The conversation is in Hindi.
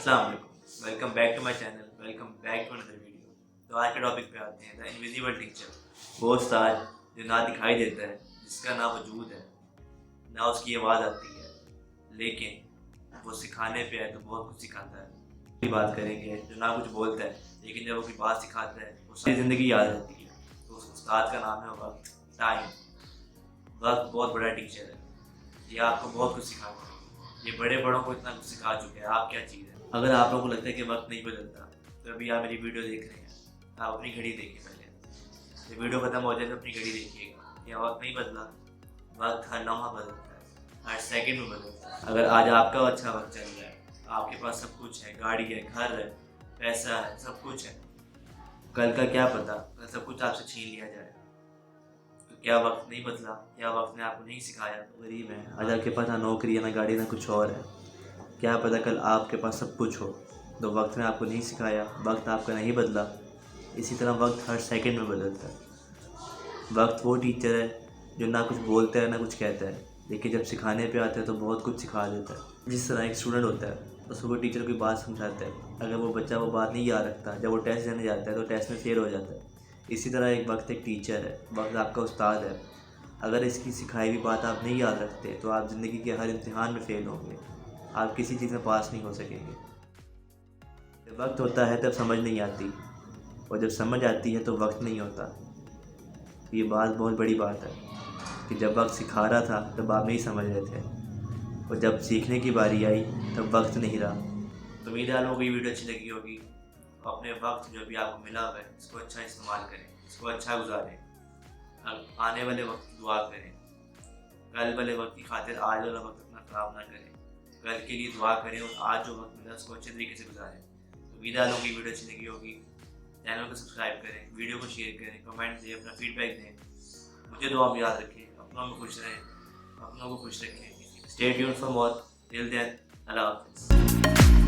अस्सलाम वालेकुम, welcome back to my channel, welcome back to another video. तो आज के टॉपिक पे आते हैं, द इनविजिबल टीचर। वो उस्ताद जो ना दिखाई देता है, जिसका ना वजूद है, ना उसकी आवाज़ आती है, लेकिन वो सिखाने पे है तो बहुत कुछ सिखाता है। की बात करेंगे जो ना कुछ बोलता है, लेकिन जब वो कोई बात सिखाता है वो सारी ज़िंदगी याद रहती है। तो उस उस्ताद का नाम है वक्त, टाइम। वक्त बहुत बड़ा टीचर है, ये आपको बहुत कुछ सिखाता है। ये बड़े बड़ों को इतना कुछ सिखा चुके हैं, आप क्या चीज़ है। अगर आप लोगों को लगता है कि वक्त नहीं बदलता, तो अभी आप मेरी वीडियो देख रहे हैं, आप अपनी घड़ी देखिए पहले। जब वीडियो खत्म हो जाए तो अपनी घड़ी देखिएगा, क्या वक्त नहीं बदला। वक्त हर लम्हा बदलता है, हर सेकंड में बदलता है। अगर आज आपका अच्छा वक्त चल रहा है, आपके पास सब कुछ है, गाड़ी है, घर है, पैसा है, सब कुछ है, कल का क्या पता, कल सब कुछ आपसे छीन लिया जाए। तो क्या वक्त नहीं बदला? क्या वक्त ने आपको नहीं सिखाया? तो गरीब है, आज आपके पास ना नौकरी है, ना गाड़ी, ना कुछ और है, क्या पता कल आपके पास सब कुछ हो। तो वक्त ने आपको नहीं सिखाया, वक्त आपका नहीं बदला। इसी तरह वक्त हर सेकंड में बदलता है। वक्त वो टीचर है जो ना कुछ बोलता है ना कुछ कहता है, लेकिन जब सिखाने पे आता है तो बहुत कुछ सिखा देता है। जिस तरह एक स्टूडेंट होता है, उसको कोई टीचर कोई बात समझाता है, अगर वो बच्चा वो बात नहीं याद रखता, जब वो टेस्ट देने जाता है तो टेस्ट में फेल हो जाता है। इसी तरह एक वक्त एक टीचर है, वक्त आपका उस्ताद है। अगर इसकी सिखाई हुई बात आप नहीं याद रखते तो आप ज़िंदगी के हर इम्तिहान में फ़ेल होंगे, आप किसी चीज़ में पास नहीं हो सकेंगे। जब वक्त होता है तब समझ नहीं आती, और जब समझ आती है तो वक्त नहीं होता। ये बात बहुत बड़ी बात है कि जब वक्त सिखा रहा था तब आप नहीं समझ रहे थे, और जब सीखने की बारी आई तब वक्त नहीं रहा। तो उम्मीद है आप लोगों को ये वीडियो अच्छी लगी होगी। अपने वक्त जो भी आपको मिला हुआ है, इसको अच्छा इस्तेमाल करें, इसको अच्छा गुजारें। अब आने वाले वक्त की दुआ करें, कल वाले वक्त की खातिर आज वाला वक्त अपना ख़राब ना करें। कल के लिए दुआ करें और आज जो वक्त मिला उसको अच्छे तरीके से गुजारें। तो उम्मीद है आप लोगों की वीडियो अच्छी लगी होगी। चैनल को सब्सक्राइब करें, वीडियो को शेयर करें, कमेंट दें, अपना फीडबैक दें। मुझे दुआ में याद रखें, अपनों में खुश रहें, अपनों को खुश रखें। Stay tuned for more. Till then, अल्लाह हाफ़िज़।